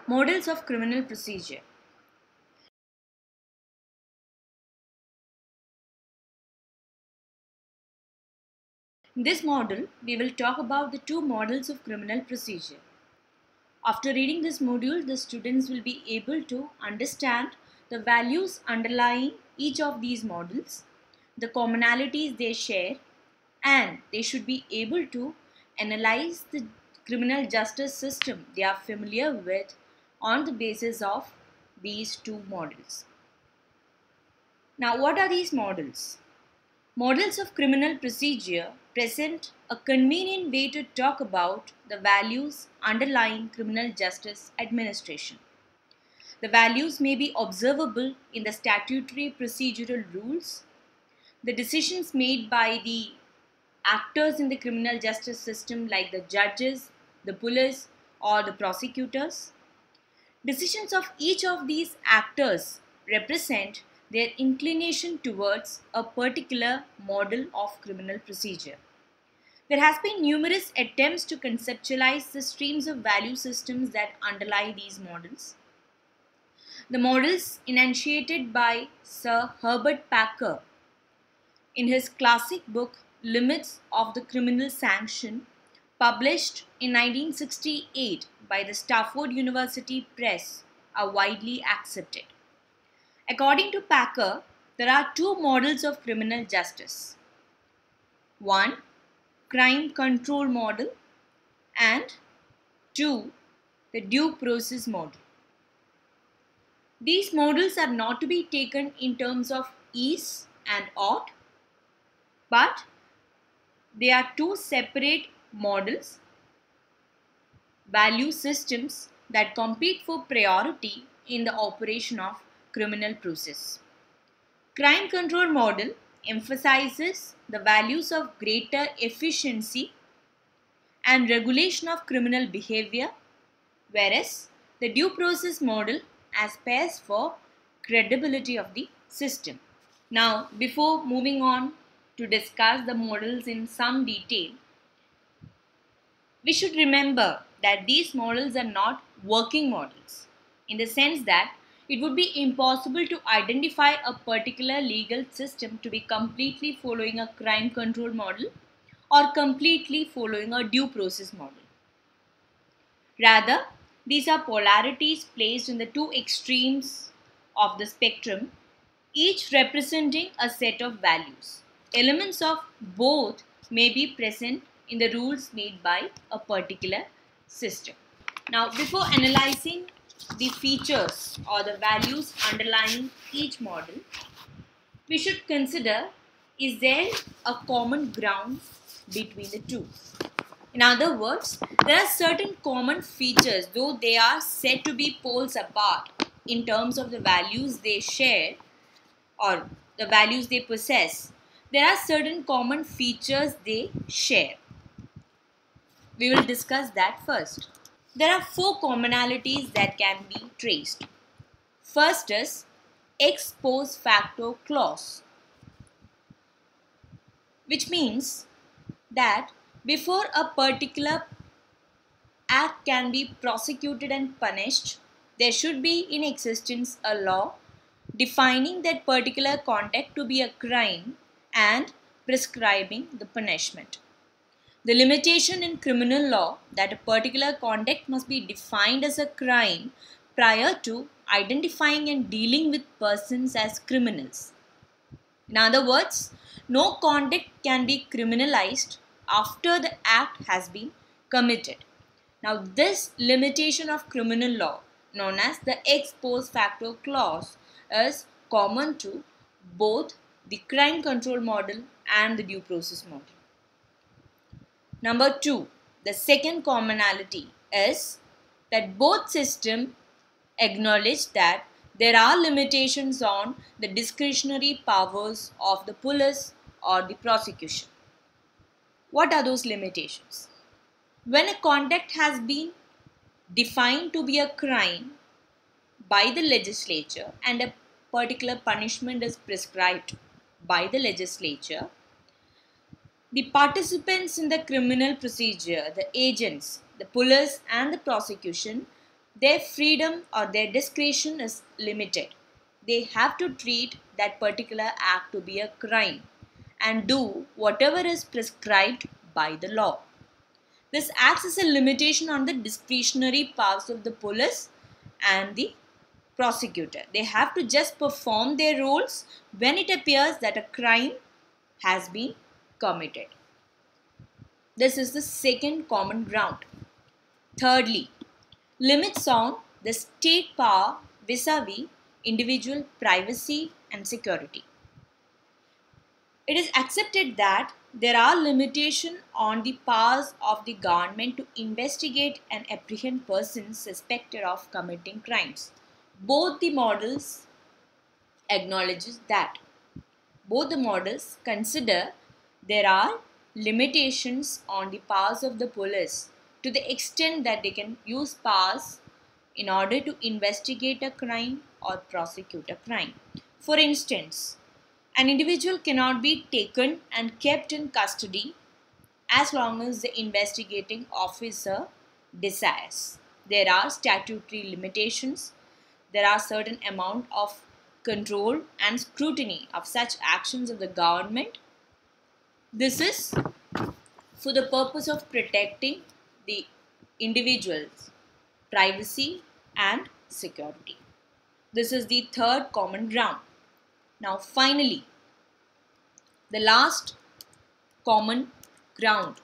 Models of criminal procedure. In this model, we will talk about the two models of criminal procedure. After reading this module, the students will be able to understand the values underlying each of these models, the commonalities they share, and they should be able to analyze the criminal justice system they are familiar with on the basis of these two models. Now, what are these models? Models of criminal procedure present a convenient way to talk about the values underlying criminal justice administration. The values may be observable in the statutory procedural rules, the decisions made by the actors in the criminal justice system like the judges, the police, or the prosecutors. Decisions of each of these actors represent their inclination towards a particular model of criminal procedure. There has been numerous attempts to conceptualize the streams of value systems that underlie these models. The models enunciated by Sir Herbert Packer in his classic book Limits of the Criminal Sanction, published in 1968 by the Stafford University Press, are widely accepted. According to Packer, there are two models of criminal justice. One, crime control model, and two, the due process model. These models are not to be taken in terms of is and ought, but they are two separate models, value systems that compete for priority in the operation of criminal process. Crime control model emphasizes the values of greater efficiency and regulation of criminal behavior, whereas the due process model aspires for credibility of the system. Now, before moving on to discuss the models in some detail, we should remember that these models are not working models, in the sense that it would be impossible to identify a particular legal system to be completely following a crime control model or completely following a due process model. Rather, these are polarities placed in the two extremes of the spectrum, each representing a set of values. Elements of both may be present in the rules made by a particular system. Now, before analyzing the features or the values underlying each model, we should consider, is there a common ground between the two? In other words, there are certain common features, though they are said to be poles apart in terms of the values they share or the values they possess. There are certain common features they share. We will discuss that first. There are four commonalities that can be traced. First is ex post facto clause, which means that before a particular act can be prosecuted and punished, there should be in existence a law defining that particular conduct to be a crime and prescribing the punishment. The limitation in criminal law that a particular conduct must be defined as a crime prior to identifying and dealing with persons as criminals. In other words, no conduct can be criminalized after the act has been committed. Now, this limitation of criminal law, known as the ex post facto clause, is common to both the crime control model and the due process model. Number two, the second commonality is that both systems acknowledge that there are limitations on the discretionary powers of the police or the prosecution. What are those limitations? When a conduct has been defined to be a crime by the legislature and a particular punishment is prescribed by the legislature, the participants in the criminal procedure, the agents, the police and the prosecution their freedom or their discretion is limited. They have to treat that particular act to be a crime and do whatever is prescribed by the law. This acts as a limitation on the discretionary powers of the police and the prosecutor. They have to just perform their roles when it appears that a crime has been committed. This is the second common ground. Thirdly, limits on the state power vis-a-vis individual privacy and security. It is accepted that there are limitations on the powers of the government to investigate and apprehend persons suspected of committing crimes. Both the models acknowledges that. Both the models consider there are limitations on the powers of the police to the extent that they can use powers in order to investigate a crime or prosecute a crime. For instance, an individual cannot be taken and kept in custody as long as the investigating officer desires. There are statutory limitations. There are certain amount of control and scrutiny of such actions of the government. This is for the purpose of protecting the individual's privacy and security. This is the third common ground. Now finally, the last common ground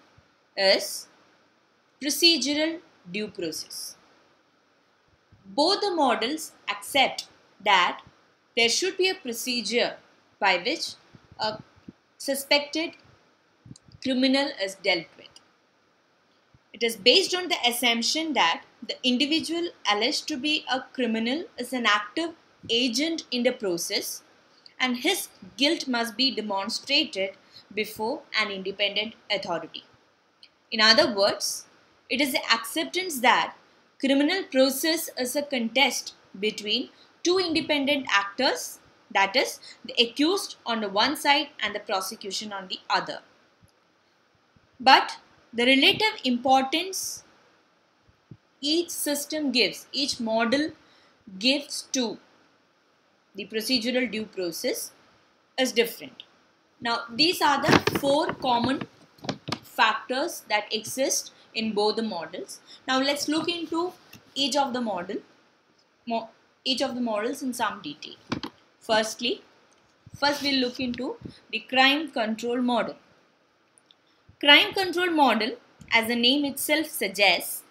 is procedural due process. Both the models accept that there should be a procedure by which a suspected criminal is dealt with. It is based on the assumption that the individual alleged to be a criminal is an active agent in the process and his guilt must be demonstrated before an independent authority. In other words, it is the acceptance that criminal process is a contest between two independent actors, that is, the accused on the one side and the prosecution on the other. But the relative importance each system gives, each model gives to the procedural due process is different. Now, these are the four common factors that exist in both the models. Now, let's look into each of the models in some detail. First we'll look into the crime control model. Crime control model, as the name itself suggests,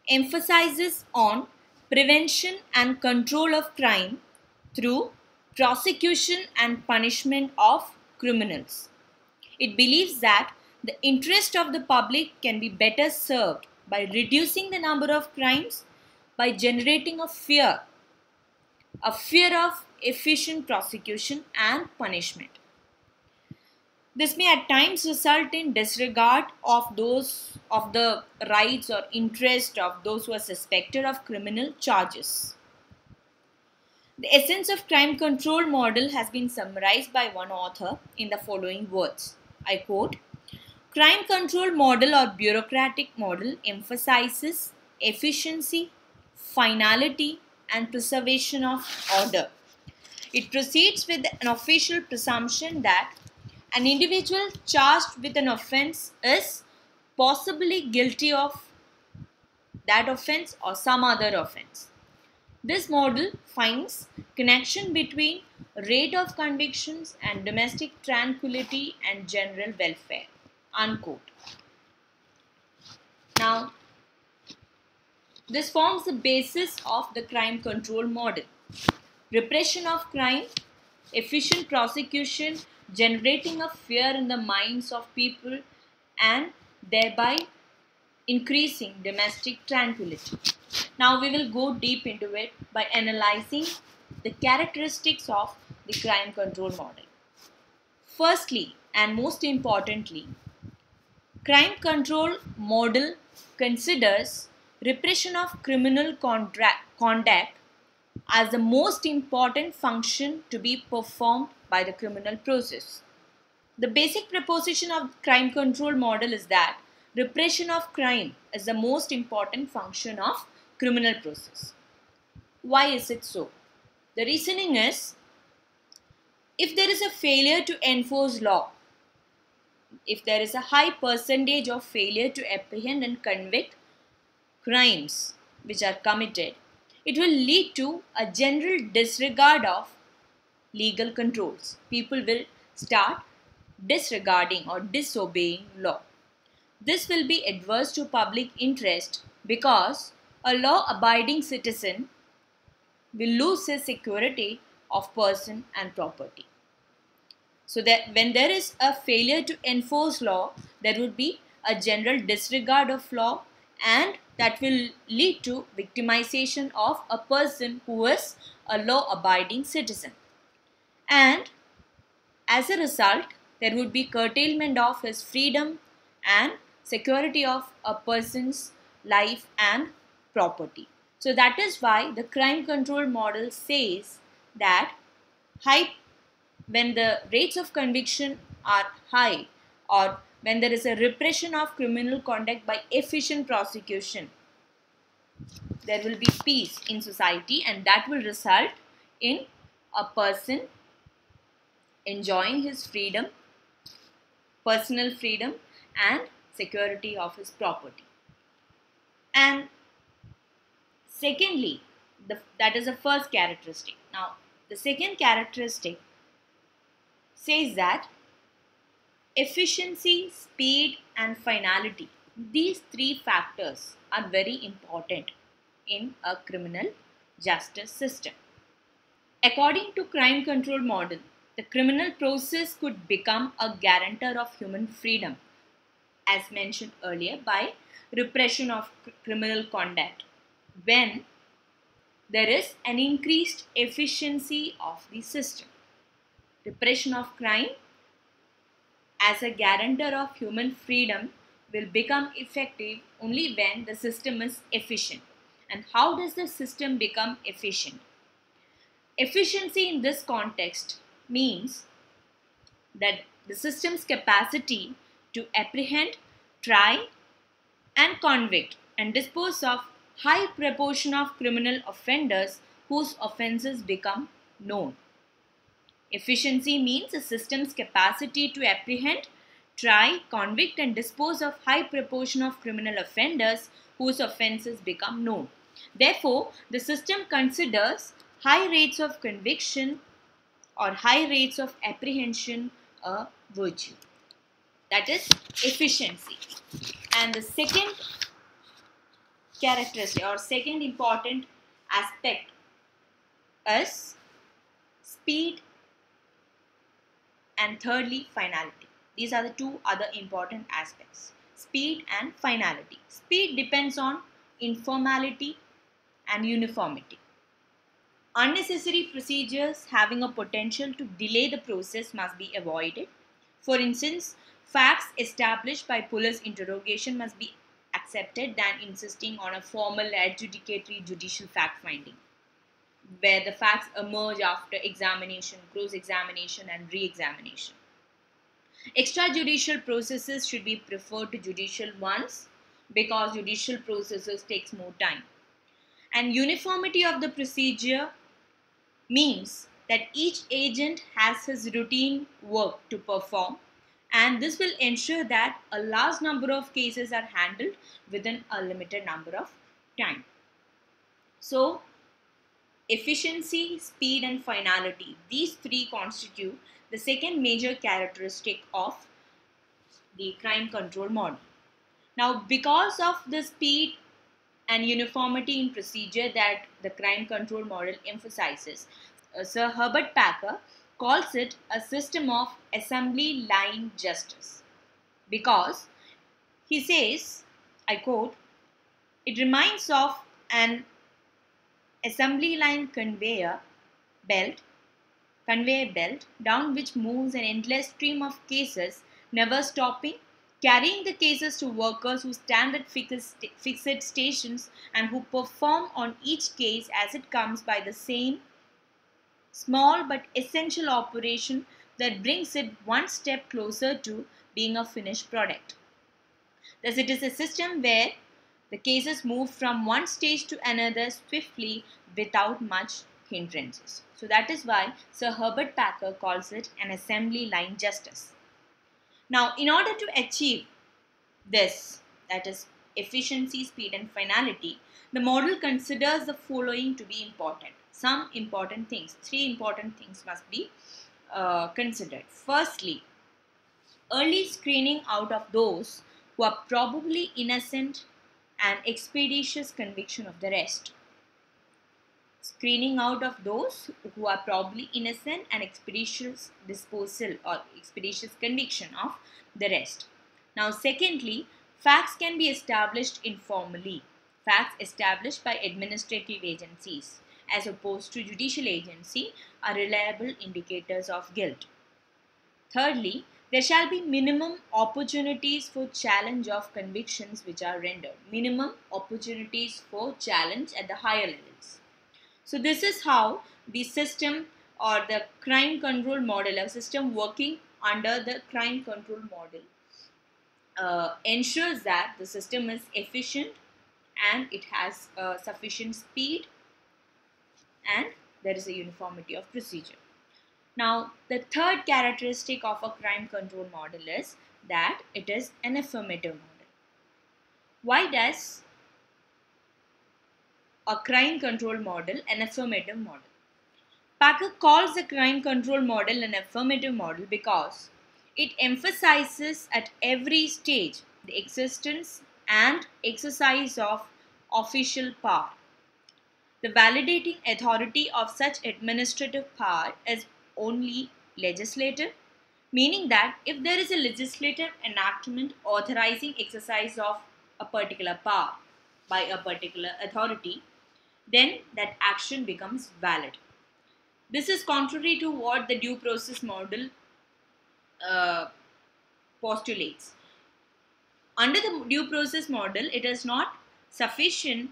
emphasizes on prevention and control of crime through prosecution and punishment of criminals. It believes that the interest of the public can be better served by reducing the number of crimes, by generating a fear of efficient prosecution and punishment. This may at times result in disregard of the rights or interest of those who are suspected of criminal charges. The essence of crime control model has been summarized by one author in the following words. I quote, "Crime control model or bureaucratic model emphasizes efficiency, finality, and preservation of order. It proceeds with an official presumption that an individual charged with an offense is possibly guilty of that offense or some other offense. This model finds connection between rate of convictions and domestic tranquility and general welfare." Unquote. Now, this forms the basis of the crime control model. Repression of crime, efficient prosecution, generating a fear in the minds of people and thereby increasing domestic tranquility. Now we will go deep into it by analyzing the characteristics of the crime control model. Firstly, and most importantly, crime control model considers repression of criminal conduct as the most important function to be performed by the criminal process. The basic proposition of crime control model is that repression of crime is the most important function of criminal process. Why is it so? The reasoning is, if there is a failure to enforce law, if there is a high percentage of failure to apprehend and convict crimes which are committed, it will lead to a general disregard of legal controls. People will start disregarding or disobeying law. This will be adverse to public interest because a law-abiding citizen will lose his security of person and property. So that when there is a failure to enforce law, there would be a general disregard of law, and that will lead to victimization of a person who is a law-abiding citizen. And as a result, there would be curtailment of his freedom and security of a person's life and property. So that is why the crime control model says that when the rates of conviction are high, or when there is a repression of criminal conduct by efficient prosecution, there will be peace in society, and that will result in a person enjoying his freedom, personal freedom, and security of his property. And secondly, that is the first characteristic. Now, the second characteristic says that efficiency, speed, and finality, these three factors are very important in a criminal justice system. According to crime control model, the criminal process could become a guarantor of human freedom, as mentioned earlier, by repression of criminal conduct when there is an increased efficiency of the system. Repression of crime as a guarantor of human freedom will become effective only when the system is efficient. And how does the system become efficient? Efficiency in this context means that the system's capacity to apprehend, try, and convict and dispose of high proportion of criminal offenders whose offenses become known. Efficiency means a system's capacity to apprehend, try, convict, and dispose of high proportion of criminal offenders whose offenses become known. Therefore, the system considers high rates of conviction or high rates of apprehension a virtue. That is efficiency. And the second characteristic or second important aspect is speed, and thirdly finality. These are the two other important aspects: speed and finality. Speed depends on informality and uniformity. Unnecessary procedures having a potential to delay the process must be avoided. For instance, facts established by police interrogation must be accepted than insisting on a formal adjudicatory judicial fact-finding, where the facts emerge after examination, cross-examination, and re-examination. Extrajudicial processes should be preferred to judicial ones because judicial processes takes more time. And uniformity of the procedure means that each agent has his routine work to perform, and this will ensure that a large number of cases are handled within a limited number of time. So, efficiency, speed, and finality, these three constitute the second major characteristic of the crime control model. Now, because of the speed and uniformity in procedure that the crime control model emphasizes, Sir Herbert Packer calls it a system of assembly line justice, because he says, I quote, "It reminds of an assembly line conveyor belt down which moves an endless stream of cases, never stopping, carrying the cases to workers who stand at fixed stations and who perform on each case as it comes by the same small but essential operation that brings it one step closer to being a finished product." Thus, it is a system where The cases move from one stage to another swiftly without much hindrances. So that is why Sir Herbert Packer calls it an assembly line justice. Now, in order to achieve this, that is efficiency, speed and finality, the model considers the following to be important. Some important things, three important things must be considered. Firstly, early screening out of those who are probably innocent and expeditious conviction of the rest. Screening out of those who are probably innocent and expeditious disposal or expeditious conviction of the rest. Now, secondly, facts can be established informally. Facts established by administrative agencies as opposed to judicial agency are reliable indicators of guilt. Thirdly, there shall be minimum opportunities for challenge of convictions which are rendered. Minimum opportunities for challenge at the higher levels. So this is how the system or the crime control model, a system working under the crime control model, ensures that the system is efficient and it has sufficient speed and there is a uniformity of procedure. Now, the third characteristic of a crime control model is that it is an affirmative model. Why does a crime control model an affirmative model? Packer calls the crime control model an affirmative model because it emphasizes at every stage the existence and exercise of official power. The validating authority of such administrative power is only legislative, meaning that if there is a legislative enactment authorizing exercise of a particular power by a particular authority, then that action becomes valid. This is contrary to what the due process model uh, postulates. Under the due process model, it is not sufficient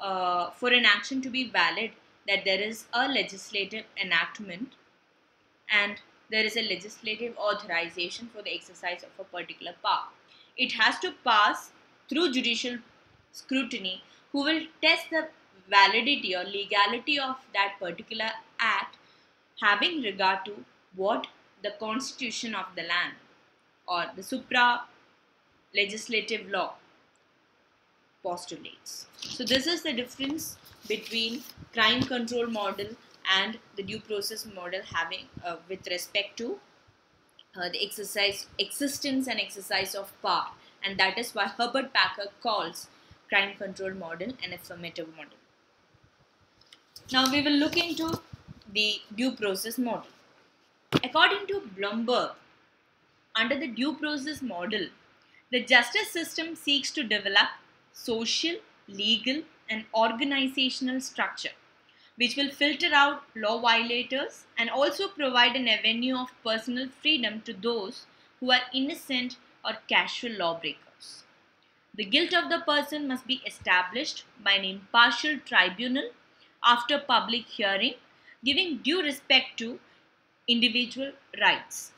for an action to be valid that there is a legislative enactment and there is a legislative authorization for the exercise of a particular power. It has to pass through judicial scrutiny, who will test the validity or legality of that particular act having regard to what the constitution of the land or the supra legislative law postulates. So this is the difference between crime control model and the due process model having with respect to the existence and exercise of power, and that is why Herbert Packer calls crime control model an affirmative model. Now we will look into the due process model. According to Blumberg, under the due process model, the justice system seeks to develop social, legal, and organizational structure which will filter out law violators and also provide an avenue of personal freedom to those who are innocent or casual lawbreakers. The guilt of the person must be established by an impartial tribunal after public hearing, giving due respect to individual rights.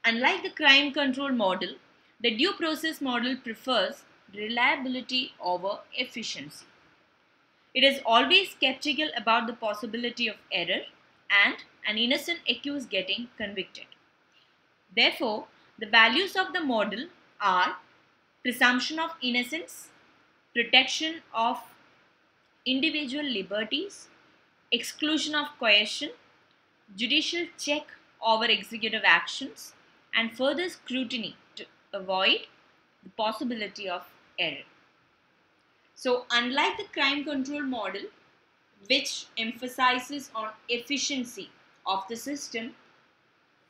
Unlike the crime control model, the due process model prefers reliability over efficiency. It is always skeptical about the possibility of error and an innocent accused getting convicted. Therefore, the values of the model are presumption of innocence, protection of individual liberties, exclusion of coercion, judicial check over executive actions, and further scrutiny to avoid the possibility of error. So, unlike the crime control model, which emphasizes on efficiency of the system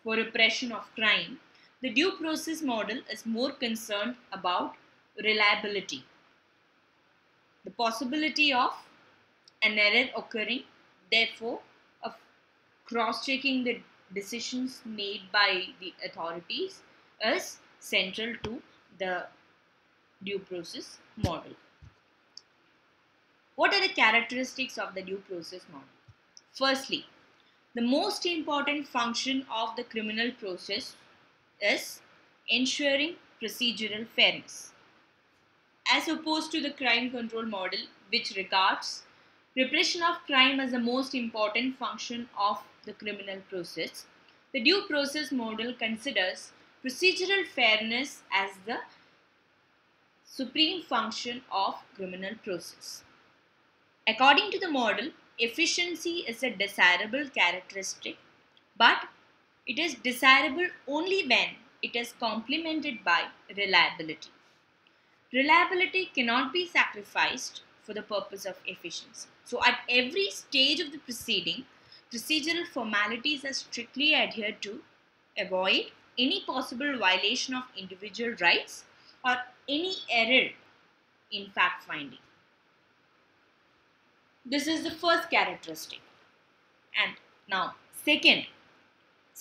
for repression of crime, the due process model is more concerned about reliability, the possibility of an error occurring, therefore, of cross-checking the decisions made by the authorities is central to the due process model. What are the characteristics of the due process model? Firstly, the most important function of the criminal process is ensuring procedural fairness. as opposed to the crime control model, which regards repression of crime as the most important function of the criminal process. The due process model considers procedural fairness as the supreme function of criminal process. According to the model, efficiency is a desirable characteristic, but it is desirable only when it is complemented by reliability. Reliability cannot be sacrificed for the purpose of efficiency. So, at every stage of the proceeding, procedural formalities are strictly adhered to avoid any possible violation of individual rights or any error in fact finding. This is the first characteristic. And now, second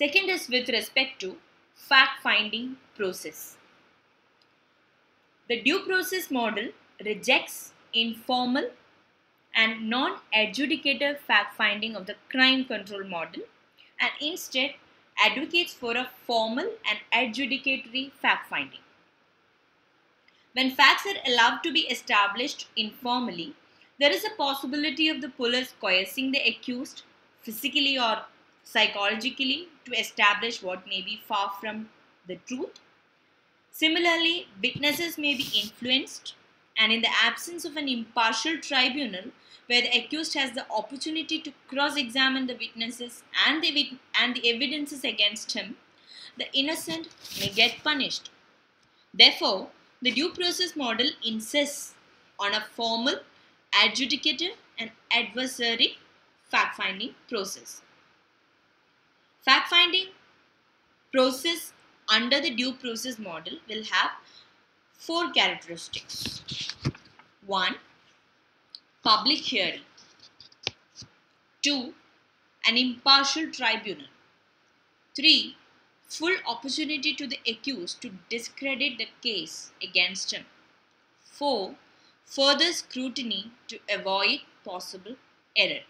is with respect to fact finding process. The due process model rejects informal and non-adjudicative fact-finding of the crime control model and instead advocates for a formal and adjudicatory fact-finding. When facts are allowed to be established informally, there is a possibility of the police coercing the accused physically or psychologically to establish what may be far from the truth. Similarly, witnesses may be influenced, and in the absence of an impartial tribunal where the accused has the opportunity to cross-examine the witnesses and the evidences against him, the innocent may get punished. Therefore, the due process model insists on a formal, adjudicative, and adversary fact-finding process. Fact-finding process under the due process model will have 4 characteristics. 1. Public hearing. 2. An impartial tribunal. 3. Full opportunity to the accused to discredit the case against him. 4. Further scrutiny to avoid possible error.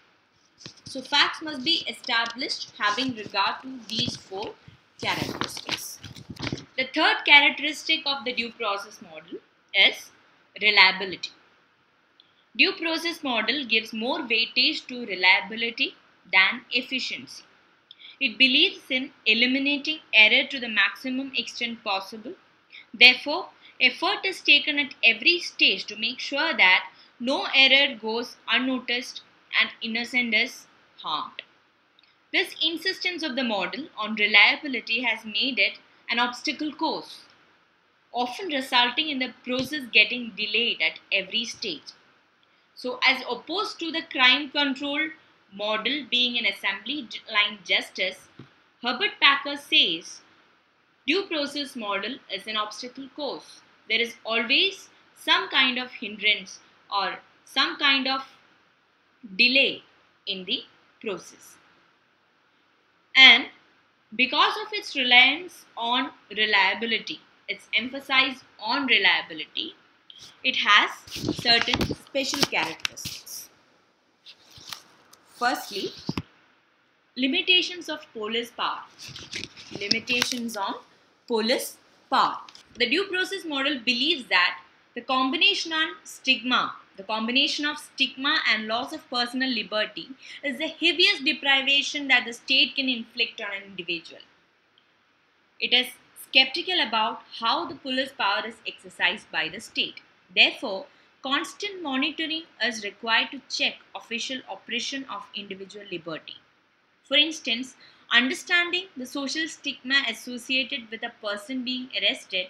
So facts must be established having regard to these 4 characteristics. The third characteristic of the due process model is reliability. Due process model gives more weightage to reliability than efficiency. It believes in eliminating error to the maximum extent possible. Therefore, effort is taken at every stage to make sure that no error goes unnoticed and innocent is harmed. This insistence of the model on reliability has made it an obstacle course, often resulting in the process getting delayed at every stage. So, as opposed to the crime control model being an assembly line justice, Herbert Packer says due process model is an obstacle course. There is always some kind of hindrance or some kind of delay in the process. And because of its reliance on reliability, its emphasis on reliability, it has certain special characteristics. Firstly, limitations of police power. Limitations on police power. The due process model believes that the combination of stigma and loss of personal liberty is the heaviest deprivation that the state can inflict on an individual. It is skeptical about how the police power is exercised by the state. Therefore, constant monitoring is required to check official operation of individual liberty. For instance, understanding the social stigma associated with a person being arrested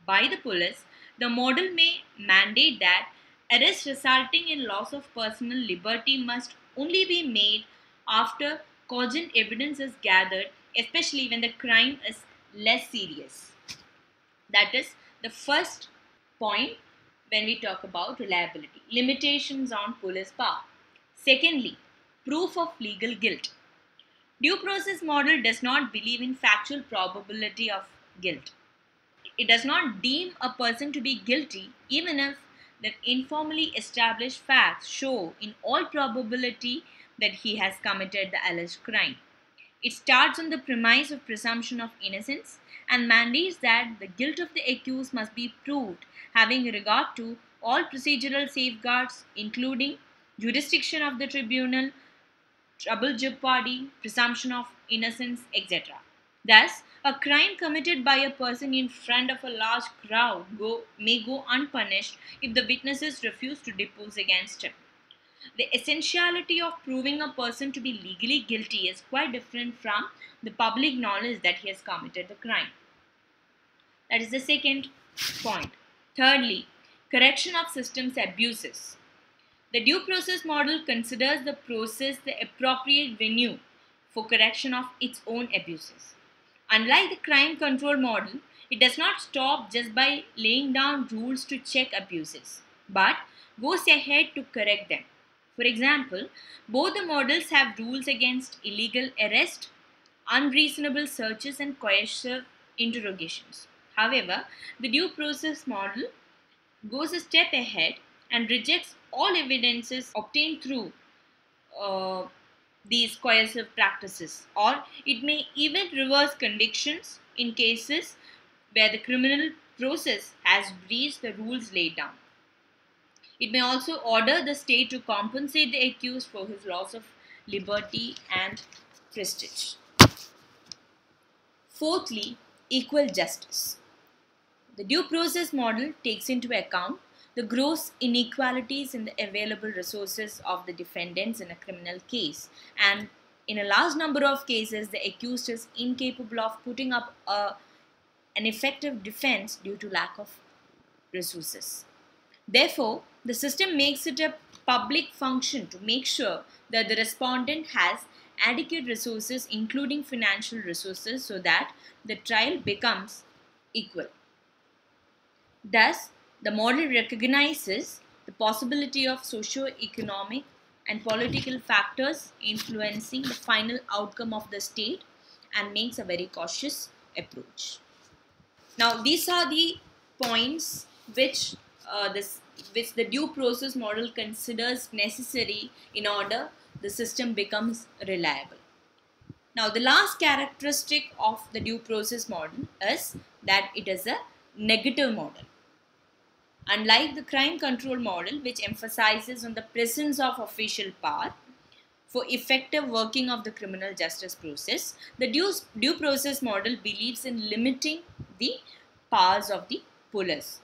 by the police, the model may mandate that arrest resulting in loss of personal liberty must only be made after cogent evidence is gathered, especially when the crime is less serious. That is the first point when we talk about reliability. Limitations on police power. Secondly, proof of legal guilt. Due process model does not believe in factual probability of guilt. It does not deem a person to be guilty even if the informally established facts show in all probability that he has committed the alleged crime. It starts on the premise of presumption of innocence and mandates that the guilt of the accused must be proved having regard to all procedural safeguards, including jurisdiction of the tribunal, trouble jeopardy, presumption of innocence, etc. Thus, a crime committed by a person in front of a large crowd may go unpunished if the witnesses refuse to depose against him. The essentiality of proving a person to be legally guilty is quite different from the public knowledge that he has committed the crime. That is the second point. Thirdly, correction of systems abuses. The due process model considers the process the appropriate venue for correction of its own abuses. Unlike the crime control model, it does not stop just by laying down rules to check abuses, but goes ahead to correct them. For example, both the models have rules against illegal arrest, unreasonable searches, and coercive interrogations. However, the due process model goes a step ahead and rejects all evidences obtained through uh, these coercive practices, or it may even reverse convictions in cases where the criminal process has breached the rules laid down. It may also order the state to compensate the accused for his loss of liberty and prestige. Fourthly, equal justice. The due process model takes into account the gross inequalities in the available resources of the defendants in a criminal case, and in a large number of cases, the accused is incapable of putting up an effective defense due to lack of resources. Therefore, the system makes it a public function to make sure that the respondent has adequate resources, including financial resources, so that the trial becomes equal. Thus, the model recognizes the possibility of socio-economic and political factors influencing the final outcome of the state and makes a very cautious approach. Now, these are the points which the due process model considers necessary in order the system becomes reliable. Now, the last characteristic of the due process model is that it is a negative model. Unlike the crime control model, which emphasizes on the presence of official power for effective working of the criminal justice process, the due process model believes in limiting the powers of the police.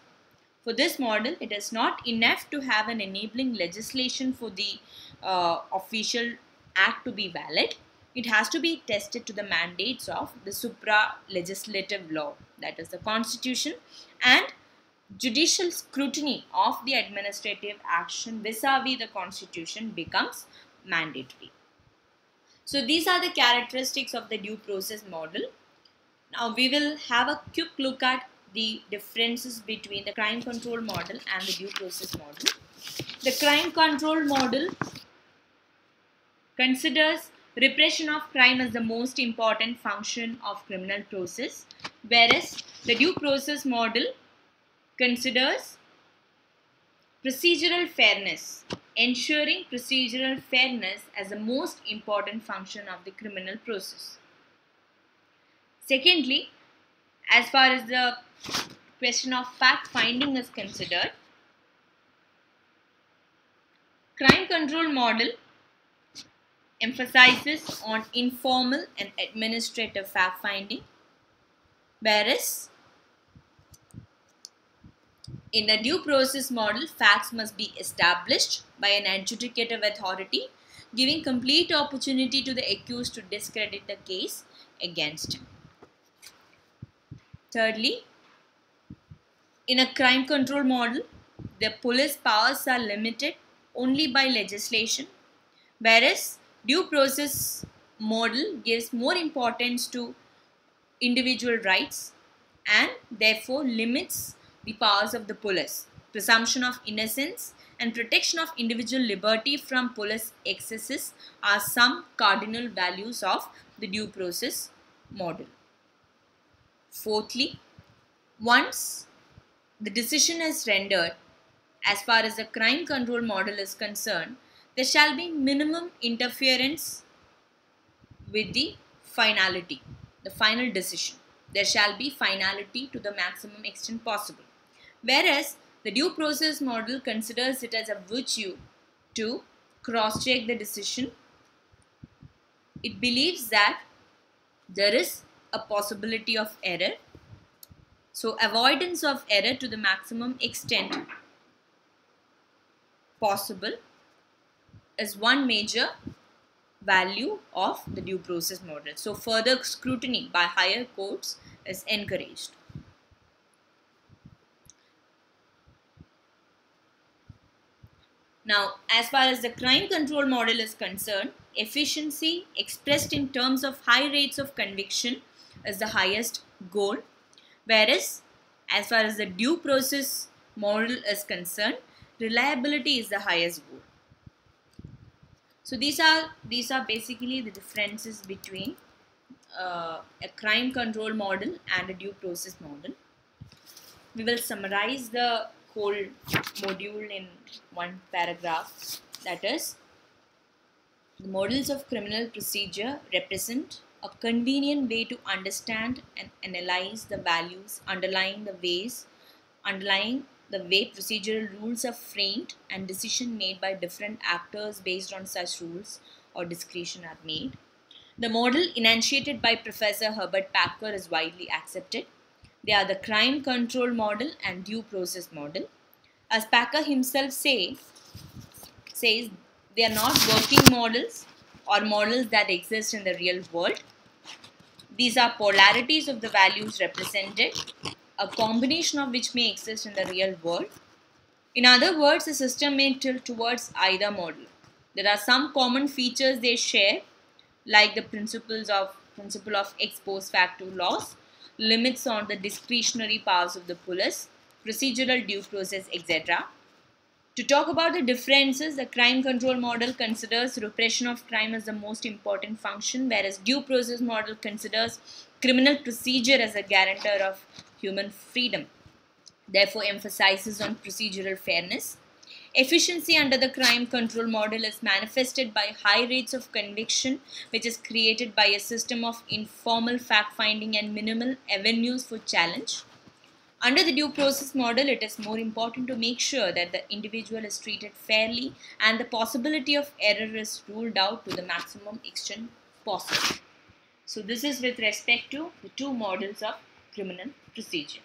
For this model, it is not enough to have an enabling legislation for the official act to be valid. It has to be tested to the mandates of the supra-legislative law, that is the Constitution, and judicial scrutiny of the administrative action vis-a-vis the Constitution becomes mandatory. So these are the characteristics of the due process model. Now we will have a quick look at the differences between the crime control model and the due process model. The crime control model considers repression of crime as the most important function of criminal process, whereas the due process model considers procedural fairness, ensuring procedural fairness as the most important function of the criminal process. Secondly, as far as the question of fact finding is considered, crime control model emphasizes on informal and administrative fact finding, whereas in the due process model, facts must be established by an adjudicative authority, giving complete opportunity to the accused to discredit the case against him. Thirdly, in a crime control model, the police powers are limited only by legislation, whereas due process model gives more importance to individual rights and therefore limits the powers of the police. Presumption of innocence and protection of individual liberty from police excesses are some cardinal values of the due process model. Fourthly, once the decision is rendered, as far as the crime control model is concerned, there shall be minimum interference with the finality, the final decision. There shall be finality to the maximum extent possible. Whereas The due process model considers it as a virtue to cross-check the decision. It believes that there is a possibility of error. So avoidance of error to the maximum extent possible is one major value of the due process model. So further scrutiny by higher courts is encouraged. Now, as far as the crime control model is concerned, efficiency expressed in terms of high rates of conviction is the highest goal, whereas as far as the due process model is concerned, reliability is the highest goal. So these are basically the differences between a crime control model and a due process model. We will summarize the whole module in one paragraph. That is, the models of criminal procedure represent a convenient way to understand and analyze the values underlying the way procedural rules are framed and decisions made by different actors based on such rules or discretion are made. The model enunciated by Professor Herbert Packer is widely accepted. They are the crime control model and due process model. As Packer himself says they are not working models or models that exist in the real world. These are polarities of the values represented, a combination of which may exist in the real world. In other words, the system may tilt towards either model. There are some common features they share, like the principle of ex post facto laws, limits on the discretionary powers of the police, procedural due process, etc. To talk about the differences, the crime control model considers repression of crime as the most important function, whereas due process model considers criminal procedure as a guarantor of human freedom, therefore emphasizes on procedural fairness. Efficiency under the crime control model is manifested by high rates of conviction, which is created by a system of informal fact-finding and minimal avenues for challenge. Under the due process model, it is more important to make sure that the individual is treated fairly and the possibility of error is ruled out to the maximum extent possible. So this is with respect to the two models of criminal procedure.